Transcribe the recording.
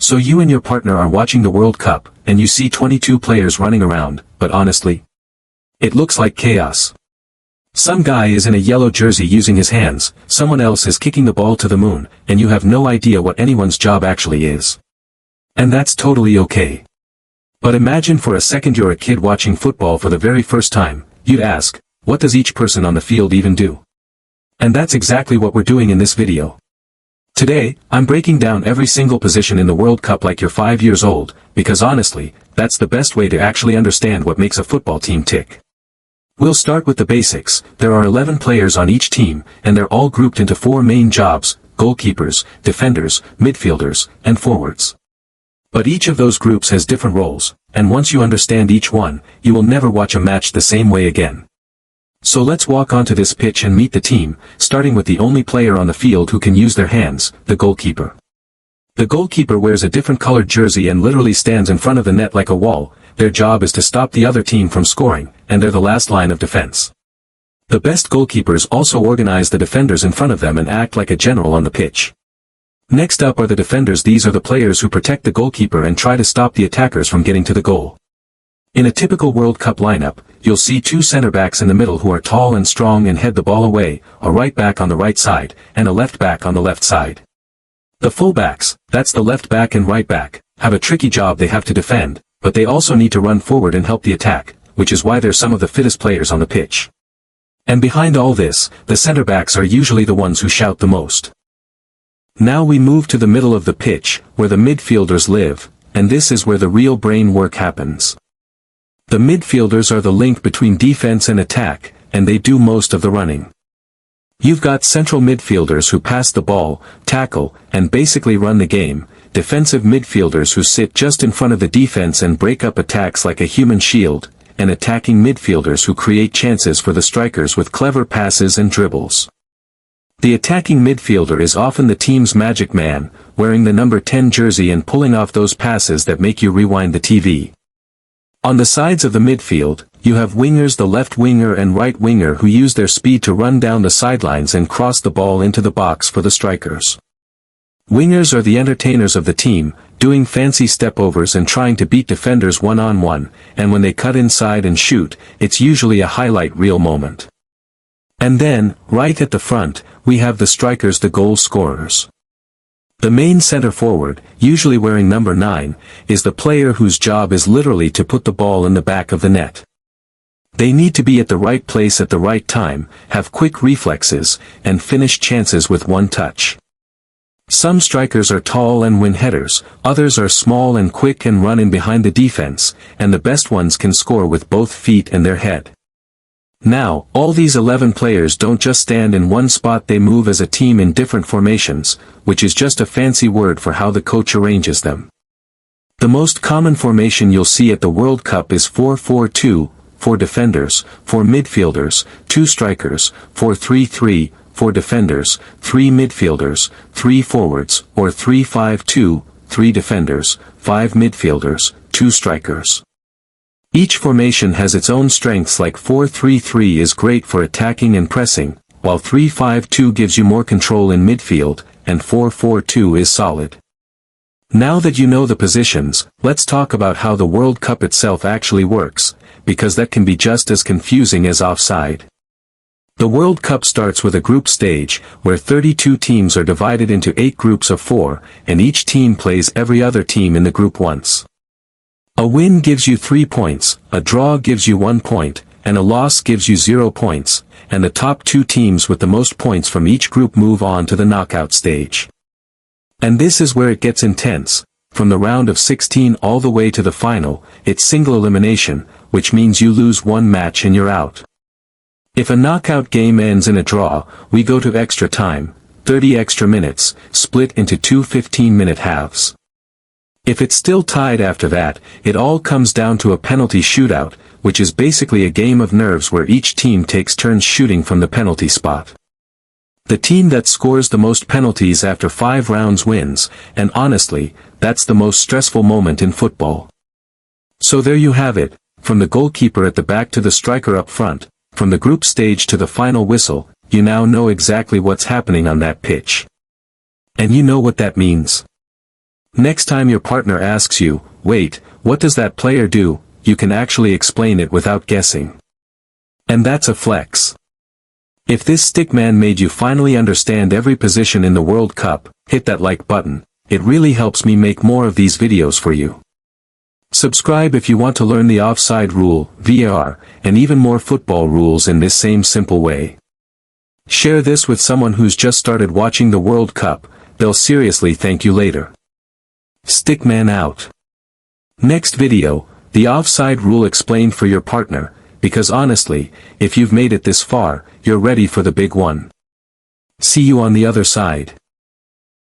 So you and your partner are watching the World Cup, and you see 22 players running around, but honestly, it looks like chaos. Some guy is in a yellow jersey using his hands, someone else is kicking the ball to the moon, and you have no idea what anyone's job actually is. And that's totally okay. But imagine for a second you're a kid watching football for the very first time. You'd ask, what does each person on the field even do? And that's exactly what we're doing in this video. Today, I'm breaking down every single position in the World Cup like you're 5 years old, because honestly, that's the best way to actually understand what makes a football team tick. We'll start with the basics. There are 11 players on each team, and they're all grouped into 4 main jobs: goalkeepers, defenders, midfielders, and forwards. But each of those groups has different roles, and once you understand each one, you will never watch a match the same way again. So let's walk onto this pitch and meet the team, starting with the only player on the field who can use their hands, the goalkeeper. The goalkeeper wears a different colored jersey and literally stands in front of the net like a wall. Their job is to stop the other team from scoring, and they're the last line of defense. The best goalkeepers also organize the defenders in front of them and act like a general on the pitch. Next up are the defenders. These are the players who protect the goalkeeper and try to stop the attackers from getting to the goal. In a typical World Cup lineup, you'll see 2 center backs in the middle who are tall and strong and head the ball away, a right back on the right side, and a left back on the left side. The full-backs, that's the left back and right back, have a tricky job. They have to defend, but they also need to run forward and help the attack, which is why they're some of the fittest players on the pitch. And behind all this, the center backs are usually the ones who shout the most. Now we move to the middle of the pitch, where the midfielders live, and this is where the real brain work happens. The midfielders are the link between defense and attack, and they do most of the running. You've got central midfielders who pass the ball, tackle, and basically run the game, defensive midfielders who sit just in front of the defense and break up attacks like a human shield, and attacking midfielders who create chances for the strikers with clever passes and dribbles. The attacking midfielder is often the team's magic man, wearing the number 10 jersey and pulling off those passes that make you rewind the TV. On the sides of the midfield, you have wingers, the left winger and right winger, who use their speed to run down the sidelines and cross the ball into the box for the strikers. Wingers are the entertainers of the team, doing fancy stepovers and trying to beat defenders one-on-one, and when they cut inside and shoot, it's usually a highlight reel moment. And then, right at the front, we have the strikers, the goal scorers. The main center forward, usually wearing number 9, is the player whose job is literally to put the ball in the back of the net. They need to be at the right place at the right time, have quick reflexes, and finish chances with one touch. Some strikers are tall and win headers, others are small and quick and run in behind the defense, and the best ones can score with both feet and their head. Now, all these 11 players don't just stand in one spot, they move as a team in different formations, which is just a fancy word for how the coach arranges them. The most common formation you'll see at the World Cup is 4-4-2, 4 defenders, 4 midfielders, 2 strikers, 4-3-3, 4 defenders, 3 midfielders, 3 forwards, or 3-5-2, 3 defenders, 5 midfielders, 2 strikers. Each formation has its own strengths, like 4-3-3 is great for attacking and pressing, while 3-5-2 gives you more control in midfield, and 4-4-2 is solid. Now that you know the positions, let's talk about how the World Cup itself actually works, because that can be just as confusing as Offside. The World Cup starts with a group stage, where 32 teams are divided into 8 groups of 4, and each team plays every other team in the group once. A win gives you 3 points, a draw gives you 1 point, and a loss gives you 0 points, and the top 2 teams with the most points from each group move on to the knockout stage. And this is where it gets intense. From the round of 16 all the way to the final, it's single elimination, which means you lose one match and you're out. If a knockout game ends in a draw, we go to extra time, 30 extra minutes, split into 2 15-minute halves. If it's still tied after that, it all comes down to a penalty shootout, which is basically a game of nerves where each team takes turns shooting from the penalty spot. The team that scores the most penalties after 5 rounds wins, and honestly, that's the most stressful moment in football. So there you have it, from the goalkeeper at the back to the striker up front, from the group stage to the final whistle, you now know exactly what's happening on that pitch. And you know what that means. Next time your partner asks you, wait, what does that player do, you can actually explain it without guessing. And that's a flex. If this Stickman made you finally understand every position in the World Cup, hit that like button. It really helps me make more of these videos for you. Subscribe if you want to learn the offside rule, VAR, and even more football rules in this same simple way. Share this with someone who's just started watching the World Cup, they'll seriously thank you later. Stickman out. Next video, the offside rule explained for your partner, because honestly, if you've made it this far, you're ready for the big one. See you on the other side.